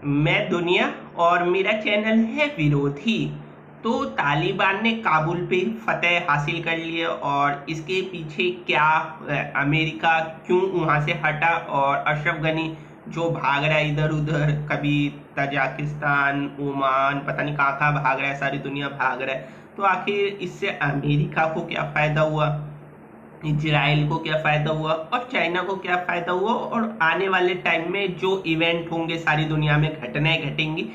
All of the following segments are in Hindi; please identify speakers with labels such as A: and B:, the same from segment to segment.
A: मैं दुनिया और मेरा चैनल है विरोधी। तो तालिबान ने काबुल पे फतेह हासिल कर लिया और इसके पीछे क्या अमेरिका क्यों वहां से हटा और अशरफ गनी जो भाग रहा है इधर उधर, कभी तजाकिस्तान, ओमान, पता नहीं कहाँ कहाँ भाग रहा है, सारी दुनिया भाग रहा है। तो आखिर इससे अमेरिका को क्या फायदा हुआ, इजराइल को क्या फायदा हुआ और चाइना को क्या फायदा हुआ, और आने वाले टाइम में जो इवेंट होंगे सारी दुनिया में घटनाएं घटेंगी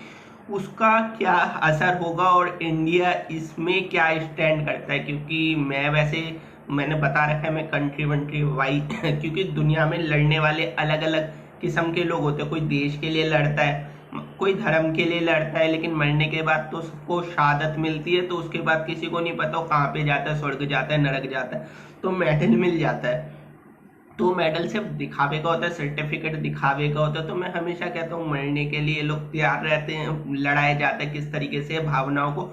A: उसका क्या असर होगा और इंडिया इसमें क्या स्टैंड करता है। क्योंकि मैं वैसे मैंने बता रखा है मैं कंट्री वंट्री वाई क्योंकि दुनिया में लड़ने वाले अलग अलग किस्म के लोग होते हैं। कोई देश के लिए लड़ता है, कोई धर्म के लिए लड़ता है, लेकिन मरने के बाद तो सबको शहादत मिलती है, तो उसके बाद किसी को नहीं पता वो कहाँ पे जाता है, स्वर्ग जाता है, नरक जाता है, तो मेडल मिल जाता है। तो मेडल सिर्फ दिखावे का होता है, सर्टिफिकेट दिखावे का होता है। तो मैं हमेशा कहता हूँ मरने के लिए लोग तैयार रहते हैं, लड़ाया जाता है किस तरीके से भावनाओं को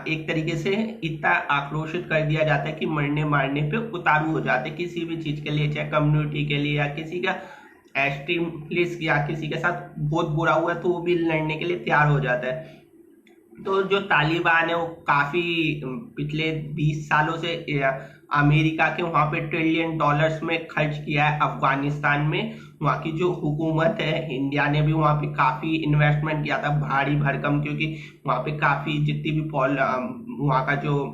A: एक तरीके से इतना आक्रोशित कर दिया जाता है कि मरने मारने पे उतारू हो जाते हैं किसी भी चीज के लिए, चाहे कम्युनिटी के लिए या किसी का एक्सट्रीमिस्ट या किसी के साथ बहुत बुरा हुआ तो वो भी लड़ने के लिए तैयार हो जाता है। तो जो तालिबान है वो काफी पिछले 20 सालों से अमेरिका के वहां पे ट्रिलियन डॉलर्स में खर्च किया है अफगानिस्तान में। वहाँ की जो हुकूमत है, इंडिया ने भी वहाँ पे काफी इन्वेस्टमेंट किया था भारी भरकम, क्योंकि वहाँ पे काफी जितनी भी वहाँ का जो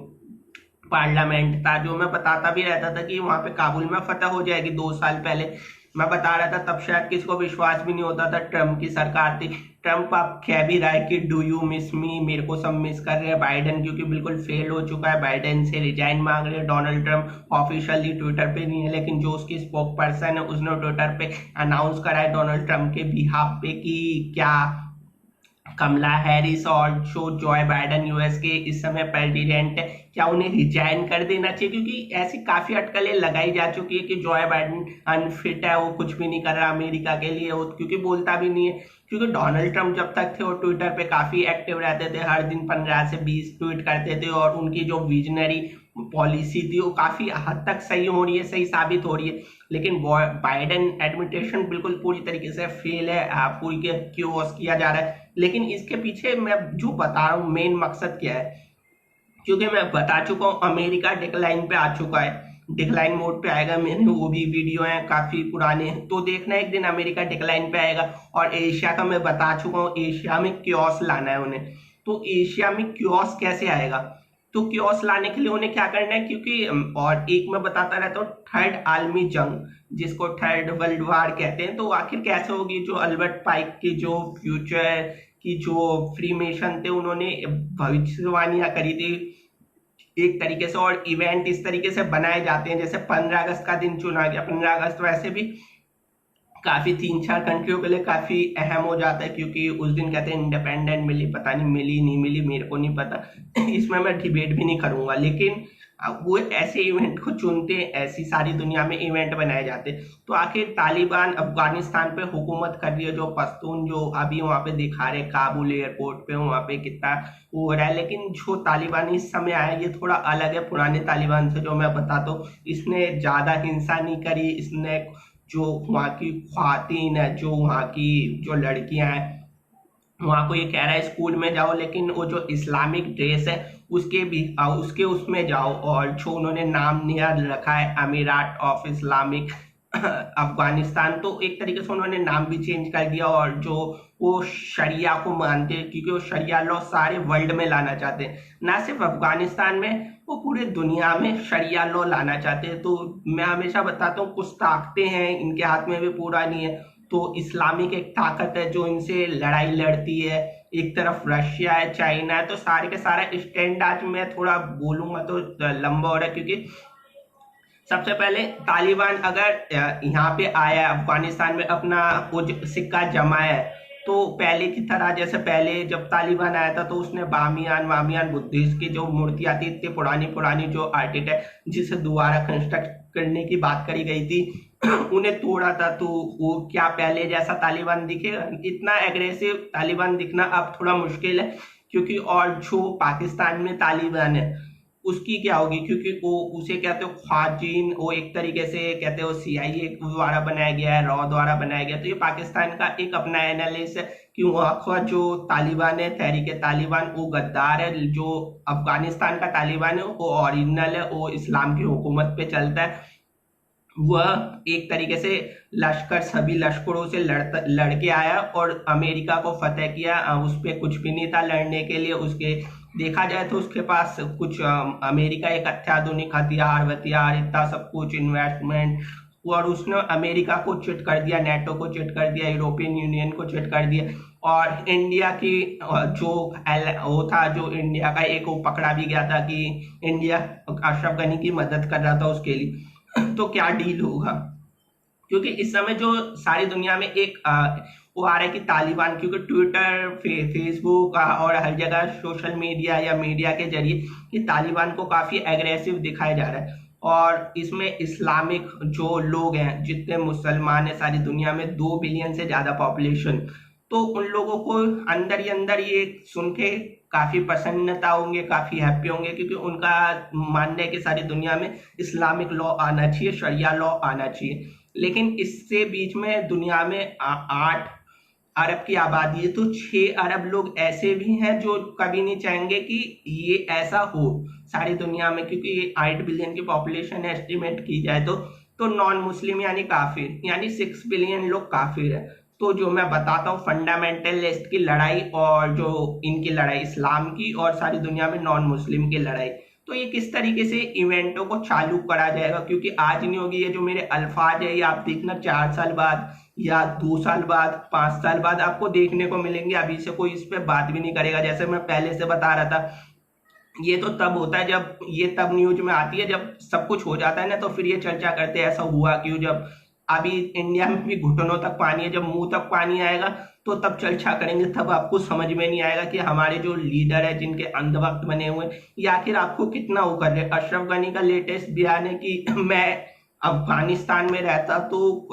A: पार्लियामेंट था, जो मैं बताता भी रहता था कि वहां पे काबुल में फतह हो जाएगी 2 साल पहले मैं बता रहा था, तब शायद किसी को विश्वास भी नहीं होता था। ट्रम्प की सरकार थी, ट्रम्प अब कह भी रहा है कि डू यू मिस मी, मेरे को सब मिस कर रहे हैं। बाइडेन क्योंकि बिल्कुल फेल हो चुका है, बाइडेन से रिजाइन मांग रहे हैं। डोनाल्ड ट्रम्प ऑफिशियली ट्विटर पे नहीं है, लेकिन जो उसकी स्पोक पर्सन है उसने ट्विटर पे अनाउंस करा है डोनाल्ड ट्रम्प के बिहाफ पे कि क्या कमला हैरिस और जो जॉय बाइडन यूएस के इस समय प्रेसिडेंट है, क्या उन्हें रिजाइन कर देना चाहिए। क्योंकि ऐसी काफी अटकलें लगाई जा चुकी है कि जॉय बाइडन अनफिट है, वो कुछ भी नहीं कर रहा अमेरिका के लिए, वो क्योंकि बोलता भी नहीं है। क्योंकि डोनाल्ड ट्रम्प जब तक थे वो ट्विटर पे काफी एक्टिव रहते थे, हर दिन 15 से 20 ट्वीट करते थे, और उनकी जो विजनरी पॉलिसी थी वो काफी हद तक सही हो रही है, सही साबित हो रही है। लेकिन बाइडेन एडमिनिस्ट्रेशन बिल्कुल पूरी तरीके से फेल है, पूरी के क्योस किया जा रहा है। लेकिन इसके पीछे मैं जो बता रहा हूँ मेन मकसद क्या है, क्योंकि मैं बता चुका हूँ अमेरिका डिक्लाइन पे आ चुका है, डिक्लाइन मोड पे आएगा। मैंने वो भी वीडियो है काफी पुराने, तो देखना एक दिन अमेरिका डिक्लाइन पे आएगा। और एशिया का मैं बता चुका हूँ, एशिया में क्योस लाना है उन्हें। तो एशिया में क्योस कैसे आएगा, तो क्योस लाने के लिए उन्हें क्या करना है, क्योंकि और एक मैं बताता रहता हूँ थर्ड आलमी जंग, जिसको थर्ड वर्ल्ड वार कहते हैं, तो आखिर कैसे होगी। जो अल्बर्ट पाइक की जो फ्यूचर की जो फ्रीमेशन थे उन्होंने भविष्यवाणियां करी थी एक तरीके से, और इवेंट इस तरीके से बनाए जाते हैं जैसे 15 अगस्त का दिन चुना गया। 15 अगस्त वैसे भी काफी 3-4 कंट्रियों के लिए काफी अहम हो जाता है, क्योंकि उस दिन कहते हैं इंडिपेंडेंट मिली, पता नहीं मिली नहीं मिली मेरे को नहीं पता इसमें मैं डिबेट भी नहीं करूंगा। लेकिन वो ऐसे इवेंट को चुनते हैं, ऐसी सारी दुनिया में इवेंट बनाए जाते हैं। तो आखिर तालिबान अफगानिस्तान पे हुकूमत कर रही है, जो पश्तून जो अभी वहां पे दिखा रहे काबुल एयरपोर्ट पे वहां पे कितना वो हो रहा है। लेकिन जो तालिबान इस समय आया ये थोड़ा अलग है पुराने तालिबान से, जो मैं बताता हूँ। इसने ज्यादा हिंसा नहीं करी, इसने जो वहाँ की ख्वातीन है, जो वहाँ की जो लड़कियां हैं, वहाँ को ये कह रहा है स्कूल में जाओ, लेकिन वो जो इस्लामिक ड्रेस है उसके भी उसके उसमें जाओ। और जो उन्होंने नाम नया रखा है अमीरात ऑफ इस्लामिक अफगानिस्तान, तो एक तरीके से उन्होंने नाम भी चेंज कर दिया। और जो वो शरिया को मानते हैं, क्योंकि वो शरिया लॉ सारे वर्ल्ड में लाना चाहते हैं, ना सिर्फ अफगानिस्तान में, वो पूरे दुनिया में शरिया लॉ लाना चाहते हैं। तो मैं हमेशा बताता हूँ कुछ ताकतें हैं इनके हाथ में भी पूरा नहीं है। तो इस्लामिक एक ताकत है जो इनसे लड़ाई लड़ती है, एक तरफ रशिया है, चाइना है, तो सारे के सारा स्टैंड आज मैं थोड़ा बोलूंगा तो लंबा हो रहा है। क्योंकि सबसे पहले तालिबान अगर यहाँ पे आया अफगानिस्तान में अपना वो सिक्का जमाया है, तो पहले की तरह जैसे पहले जब तालिबान आया था तो उसने बामियान वामियान बुद्धिस्ट की जो मूर्तियां थी इतनी पुरानी पुरानी, जो आर्टिटेक्ट जिसे दोबारा कंस्ट्रक्ट करने की बात करी गई थी उन्हें तोड़ा था। तो वो क्या पहले जैसा तालिबान दिखेगा, इतना एग्रेसिव तालिबान दिखना अब थोड़ा मुश्किल है। क्योंकि और जो पाकिस्तान में तालिबान है उसकी क्या होगी, क्योंकि वो उसे कहते हो ख्वाजीन, वो एक तरीके से कहते हो सीआईए द्वारा बनाया गया है, रॉ द्वारा बनाया गया। तो ये पाकिस्तान का एक अपना एनालिसिस है कि वहाँ का जो तालिबान है, तहरीक तालिबान, वो गद्दार है। जो अफगानिस्तान का तालिबान है वो ओरिजिनल है, वो इस्लाम की हुकूमत पे चलता है। वह एक तरीके से लश्कर, सभी लश्करों से लड़के आया और अमेरिका को फतेह किया। उस पर कुछ भी नहीं था लड़ने के लिए। उसके देखा जाए तो उसके पास कुछ अमेरिका एक अत्याधुनिक हथियार वथियार, इतना सब कुछ, इन्वेस्टमेंट, और उसने अमेरिका को चिट कर दिया, नेटो को चिट कर दिया, यूरोपियन यूनियन को चिट कर दिया। और इंडिया की जो वो था, जो इंडिया का एक वो पकड़ा भी गया था कि इंडिया अशरफ गनी की मदद कर रहा था उसके लिए। तो क्या डील होगा, क्योंकि इस समय जो सारी दुनिया में एक वो आ रहा है कि तालिबान, क्योंकि ट्विटर, फेसबुक और हर जगह सोशल मीडिया या मीडिया के जरिए कि तालिबान को काफी एग्रेसिव दिखाया जा रहा है। और इसमें इस्लामिक जो लोग हैं, जितने मुसलमान है सारी दुनिया में, 2 बिलियन से ज्यादा पॉपुलेशन, तो उन लोगों को अंदर ही अंदर ये सुन के काफी प्रसन्नता होंगे, काफी हैप्पी होंगे, क्योंकि उनका मानना है कि सारी दुनिया में इस्लामिक लॉ आना चाहिए, शरिया लॉ आना चाहिए। लेकिन इससे बीच में दुनिया में 8 अरब की आबादी है, तो 6 अरब लोग ऐसे भी हैं जो कभी नहीं चाहेंगे कि ये ऐसा हो सारी दुनिया में, क्योंकि ये 8 बिलियन की पॉपुलेशन एस्टिमेट की जाए तो नॉन मुस्लिम यानी काफिर, यानी 6 बिलियन लोग काफिर है। तो जो मैं बताता हूँ फंडामेंटलिस्ट की लड़ाई, और जो इनकी लड़ाई इस्लाम की और सारी दुनिया में नॉन मुस्लिम की लड़ाई, तो ये किस तरीके से इवेंटों को चालू करा जाएगा, क्योंकि आज नहीं होगी। ये जो मेरे अल्फाज है ये आप देखना 4 साल बाद या 2 साल बाद, 5 साल बाद आपको देखने को मिलेंगे। अभी से कोई इस पे बात भी नहीं करेगा। जैसे मैं पहले से बता रहा था, ये तो तब होता है जब ये तब न्यूज में आती है जब सब कुछ हो जाता है ना, तो फिर ये चर्चा करते हैं ऐसा हुआ क्यों। जब अभी इंडिया में भी घुटनों तक पानी है, जब मुंह तक पानी आएगा तो तब चर्चा करेंगे, तब आपको समझ में नहीं आएगा कि हमारे जो लीडर है, जिनके अंधभक्त बने हुए हैं, या आखिर आपको कितना वो कर रहे। अशरफ गनी का लेटेस्ट बयान है कि मैं अफगानिस्तान में रहता तो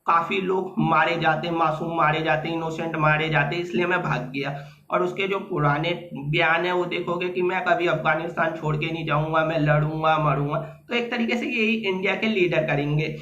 A: काफी लोग मारे जाते, मासूम मारे जाते, इनोसेंट मारे जाते, इसलिए मैं भाग गया। और उसके जो पुराने बयान है वो देखोगे कि मैं कभी अफगानिस्तान छोड़ के नहीं जाऊंगा, मैं लड़ूंगा मरूंगा। तो एक तरीके से यही इंडिया के लीडर करेंगे,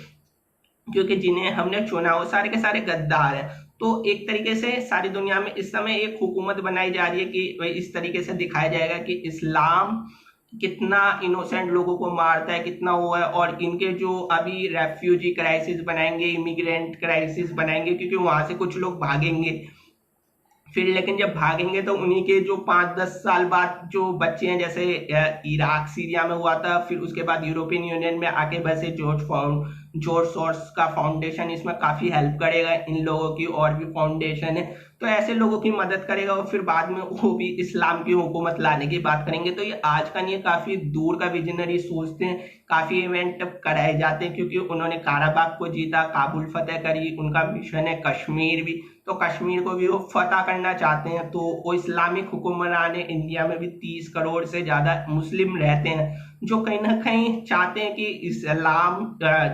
A: क्योंकि जिन्हें हमने चुना वो सारे के सारे गद्दार हैं। तो एक तरीके से सारी दुनिया में इस समय एक हुकूमत बनाई जा रही है कि इस तरीके से दिखाया जाएगा कि इस्लाम कितना इनोसेंट लोगों को मारता है, कितना वो है। और इनके जो अभी रेफ्यूजी क्राइसिस बनाएंगे, इमिग्रेंट क्राइसिस बनाएंगे, क्योंकि वहां से कुछ लोग भागेंगे फिर, लेकिन जब भागेंगे तो उन्हीं के जो 5-10 साल बाद जो बच्चे हैं, जैसे इराक सीरिया में हुआ था, फिर उसके बाद यूरोपियन यूनियन में आके बसे जॉर्ज सोर्स का फाउंडेशन इसमें काफी हेल्प करेगा इन लोगों की, और भी फाउंडेशन है, तो ऐसे लोगों की मदद करेगा। और फिर बाद में वो भी इस्लाम की हुकूमत लाने की बात करेंगे। तो ये आज का नहीं है, काफी दूर का विजनरी सोचते हैं, काफी इवेंट कराए जाते हैं, क्योंकि उन्होंने काराबाग को जीता, काबुल फतेह करी, उनका मिशन है कश्मीर भी, तो कश्मीर को भी वो फतह करना चाहते हैं। तो वो इस्लामिक हुक्मरान है। इंडिया में भी 30 करोड़ से ज्यादा मुस्लिम रहते हैं, जो कहीं ना कहीं चाहते हैं कि इस्लाम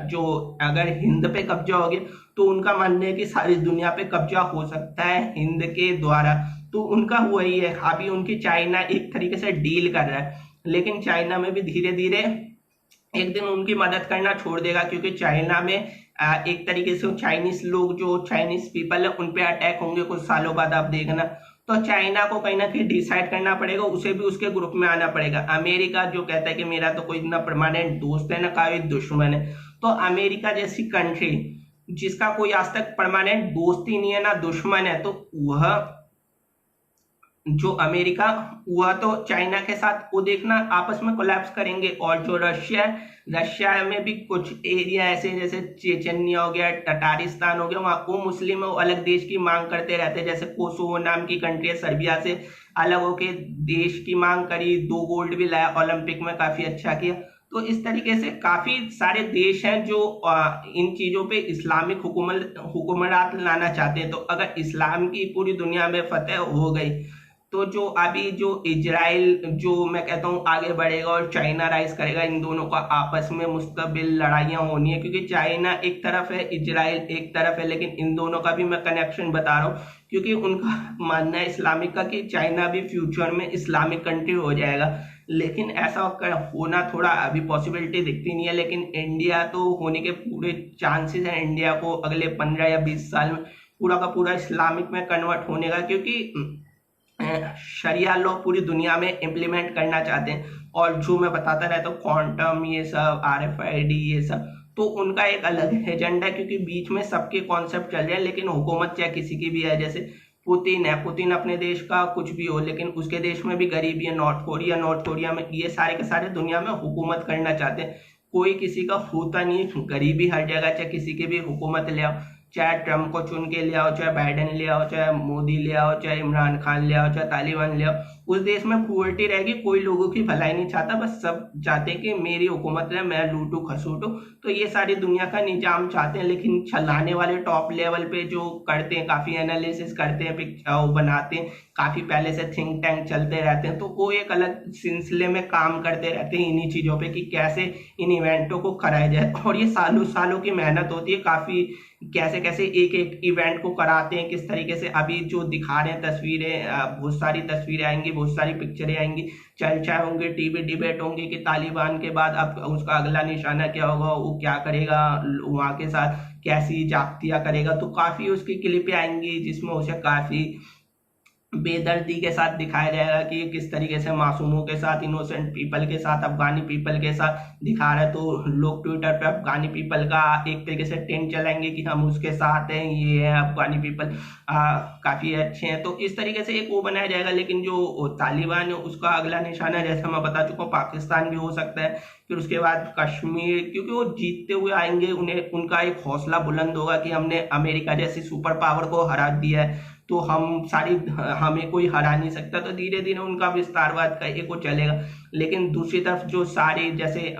A: जो अगर हिंद पे कब्जा हो गया तो उनका मानना है कि सारी दुनिया पे कब्जा हो सकता है हिंद के द्वारा। तो उनका वही है। अभी उनकी चाइना एक तरीके से डील कर रहा है, लेकिन चाइना में भी धीरे धीरे एक दिन उनकी मदद करना छोड़ देगा, क्योंकि चाइना में एक तरीके से चाइनीज लोग, जो चाइनीज पीपल है, उन पे अटैक होंगे कुछ सालों बाद, आप देखना। तो चाइना को कहीं ना कहीं डिसाइड करना पड़ेगा, उसे भी उसके ग्रुप में आना पड़ेगा। अमेरिका जो कहता है कि मेरा तो कोई ना परमानेंट दोस्त है ना कोई दुश्मन है, तो अमेरिका जैसी कंट्री जिसका कोई आज तक परमानेंट दोस्त ही नहीं है ना दुश्मन है, तो वह जो अमेरिका, वह तो चाइना के साथ वो देखना आपस में कोलैप्स करेंगे। और जो रशिया में भी कुछ एरिया ऐसे जैसे चेचन्या हो गया, टटारिस्तान हो गया, वहाँ वो मुस्लिम है, वो अलग देश की मांग करते रहते हैं। जैसे कोसोवो नाम की कंट्री है, सर्बिया से अलग होके देश की मांग करी, 2 गोल्ड भी लाया, ओलंपिक में काफी अच्छा किया। तो इस तरीके से काफी सारे देश हैं जो इन चीजों पे इस्लामिक हुकूमरात लाना चाहते हैं। तो अगर इस्लाम की पूरी दुनिया में फतेह हो गई, तो जो अभी जो इजराइल, जो मैं कहता हूँ आगे बढ़ेगा और चाइना राइज करेगा, इन दोनों का आपस में मुस्तबिल लड़ाइयां होनी है, क्योंकि चाइना एक तरफ है, इजराइल एक तरफ है। लेकिन इन दोनों का भी मैं कनेक्शन बता रहा हूँ, क्योंकि उनका मानना है इस्लामिक का कि चाइना भी फ्यूचर में इस्लामिक कंट्री हो जाएगा। लेकिन ऐसा होना थोड़ा अभी पॉसिबिलिटी दिखती नहीं है, लेकिन इंडिया तो होने के पूरे चांसेस हैं इंडिया को अगले 15 या 20 साल में, पूरा का पूरा इस्लामिक में कन्वर्ट होने का, क्योंकि शरिया लॉ पूरी दुनिया में इम्प्लीमेंट करना चाहते हैं। और जो मैं बताता रहता हूँ क्वांटम, ये सब RFID, ये सब तो उनका एक अलग एजेंडा है, क्योंकि बीच में सबके कॉन्सेप्ट चल रहे हैं। लेकिन हुकूमत चाहे किसी की भी है, जैसे पुतिन है, पुतिन अपने देश का कुछ भी हो, लेकिन उसके देश में भी गरीबी है। नॉर्थ कोरिया में, ये सारे के सारे दुनिया में हुकूमत करना चाहते हैं। कोई किसी का होता नहीं, गरीबी हर जगह, चाहे किसी की भी हुकूमत ले आओ, चाहे ट्रम्प को चुन के ले आओ, चाहे बाइडेन ले आओ, चाहे मोदी ले आओ, चाहे इमरान खान ले आओ, चाहे तालिबान ले आओ, उस देश में पुअर्टी रहेगी। कोई लोगों की भलाई नहीं चाहता, बस सब चाहते हैं कि मेरी हुकूमत रहे, मैं लूटू खसूटू। तो ये सारी दुनिया का निजाम चाहते हैं। लेकिन चलाने वाले टॉप लेवल पे जो करते हैं, काफी एनालिसिस करते हैं, वो बनाते हैं, काफी पहले से थिंक टैंक चलते रहते हैं, तो वो एक अलग सिलसिले में काम करते रहते हैं इन्हीं चीजों पे कि कैसे इन इवेंटों को कराया जाए। और ये सालों सालों की मेहनत होती है, काफी कैसे कैसे एक एक इवेंट को कराते हैं, किस तरीके से। अभी जो दिखा रहे हैं तस्वीरें, बहुत सारी तस्वीरें आएंगी, बहुत सारी पिक्चरें आएंगी, चर्चा होंगे, टीवी डिबेट होंगे कि तालिबान के बाद अब उसका अगला निशाना क्या होगा, वो क्या करेगा, वहां के साथ कैसी जाप्तियां करेगा। तो काफी उसकी क्लिपें आएंगी जिसमें उसे काफी बेदर्दी के साथ दिखाया जाएगा कि किस तरीके से मासूमों के साथ, इनोसेंट पीपल के साथ, अफगानी पीपल के साथ दिखा रहा है। तो लोग ट्विटर पे अफगानी पीपल का एक तरीके से ट्रेंड चलाएंगे कि हम उसके साथ हैं, ये है अफगानी पीपल काफी अच्छे हैं। तो इस तरीके से एक वो बनाया जाएगा। लेकिन जो तालिबान है उसका अगला निशाना, जैसा मैं बता चुका हूँ, पाकिस्तान भी हो सकता है, फिर उसके बाद कश्मीर, क्योंकि वो जीतते हुए आएंगे, उन्हें उनका एक हौसला बुलंद होगा कि हमने अमेरिका जैसी सुपर पावर को हरा दिया है, तो हमें कोई हरा नहीं सकता। तो धीरे धीरे उनका विस्तारवाद का एक वो चलेगा। लेकिन दूसरी तरफ जो सारे जैसे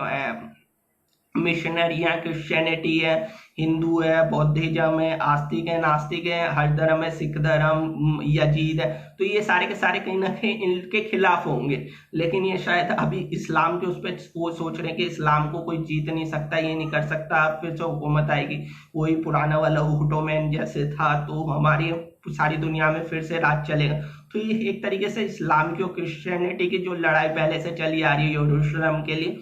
A: मिशनरी है, क्रिश्चियनिटी है, हिंदू है, बौद्धिज्म है, आस्तिक है, नास्तिक है, हर धर्म है, सिख धर्म, यजीद है, तो ये सारे के सारे कहीं ना कहीं इनके खिलाफ होंगे। लेकिन ये शायद अभी इस्लाम के उस पर वो सोच रहे हैं कि इस्लाम को कोई जीत नहीं सकता, ये नहीं कर सकता, फिर से हुकूमत आएगी, वही पुराना वाला ओटोमैन जैसे था, तो हमारी सारी दुनिया में फिर से राज चलेगा। तो ये एक तरीके से इस्लाम की और क्रिश्चियनिटी की जो लड़ाई पहले से चली आ रही है यरूशलेम के लिए,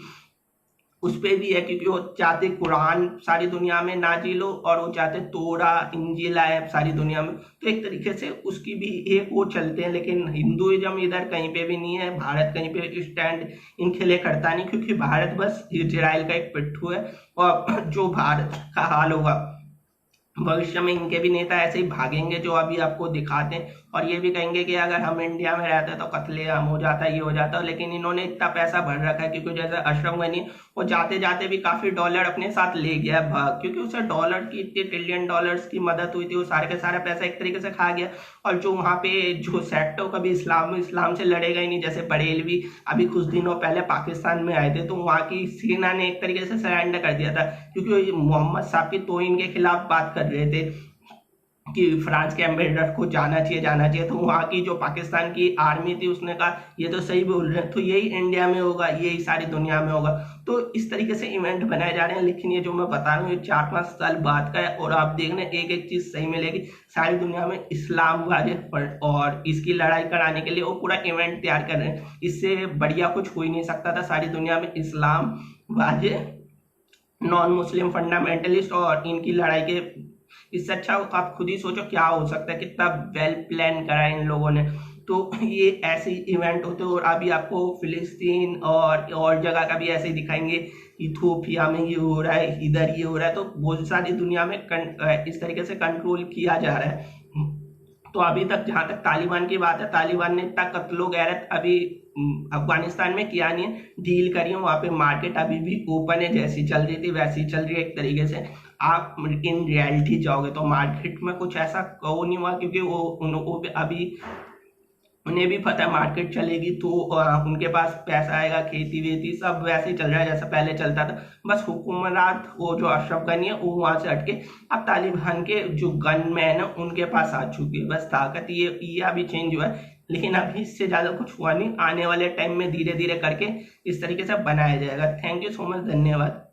A: उस पे भी है, क्योंकि वो चाहते कुरान सारी दुनिया में नाजिल हो और वो चाहते तोरा इंजील आए सारी दुनिया में। तो एक तरीके से उसकी भी एक वो चलते हैं। लेकिन हिंदुइज्म इधर कहीं पे भी नहीं है, भारत कहीं पे स्टैंड इनके लिए करता नहीं, क्योंकि भारत बस इजराइल का एक पिट्ठू है। और जो भारत का हाल होगा भविष्य में, इनके भी नेता ऐसे ही भागेंगे जो अभी आपको दिखाते हैं, और ये भी कहेंगे कि अगर हम इंडिया में रहते तो कत्लेआम हो जाता, ये हो जाता। लेकिन इन्होंने इतना पैसा भर रखा है, क्योंकि जैसे अशरफ गनी वो जाते जाते भी काफी डॉलर अपने साथ ले गया भाग, क्योंकि उसे डॉलर की इतने ट्रिलियन डॉलर्स की मदद हुई थी, वो सारे का सारा पैसा एक तरीके से खा गया। और जो वहां पे जो सेट हो, कभी इस्लाम से लड़ेगा ही नहीं। जैसे बरेलवी अभी कुछ दिनों पहले पाकिस्तान में आए थे, तो वहां की सेना ने एक तरीके से सरेंडर कर दिया था, क्योंकि मोहम्मद साहब की तोहिन के खिलाफ बात कर रहे थे कि फ्रांस के एम्बेसडर को जाना चाहिए। तो वहां की जो पाकिस्तान की आर्मी थी उसने कहा ये तो सही बोल रहे हैं, तो यही इंडिया में होगा, यही सारी दुनिया में होगा। तो इस तरीके से इवेंट बनाए जा रहे हैं। लेकिन ये जो मैं बता रहा हूँ ये 4-5 साल बाद का है, और आप देखना एक एक चीज सही मिलेगी। सारी दुनिया में इस्लाम वाजिब और इसकी लड़ाई कराने के लिए वो पूरा इवेंट तैयार कर रहे हैं। इससे बढ़िया कुछ हो ही नहीं सकता था। सारी दुनिया में इस्लाम वाजिब, नॉन मुस्लिम फंडामेंटलिस्ट और इनकी लड़ाई के, इससे अच्छा आप खुद ही सोचो क्या हो सकता है, कितना वेल प्लान करा है इन लोगों ने। तो ये ऐसे इवेंट होते हैं। और अभी आपको फिलिस्तीन और जगह का भी ऐसे ही दिखाएंगे, इथोपिया में ये हो रहा है, इधर ये हो रहा है। तो बहुत सारी दुनिया में इस तरीके से कंट्रोल किया जा रहा है। तो अभी तक जहां तक तालिबान की बात है, तालिबान ने इतना कत्लो गैरत अभी अफगानिस्तान में किया नहीं है, डील करी है। वहां पे मार्केट अभी भी ओपन है, जैसी चल रही थी वैसी चल रही है एक तरीके से। आप इन रियलिटी जाओगे तो मार्केट में कुछ ऐसा वो नहीं हुआ, क्योंकि वो उनको अभी उन्हें भी पता है मार्केट चलेगी, तो उनके पास पैसा आएगा, खेती वेती सब वैसे ही चल रहा है जैसा पहले चलता था। बस हुकूमरात वो जो अशरफ गनी है वो वहां से हटके अब तालिबान के जो गनमैन है उनके पास आ चुकी है। बस ताकत ये अभी चेंज हुआ है। लेकिन अभी इससे ज्यादा कुछ हुआ नहीं। आने वाले टाइम में धीरे धीरे करके इस तरीके से बनाया जाएगा। थैंक यू सो मच, धन्यवाद।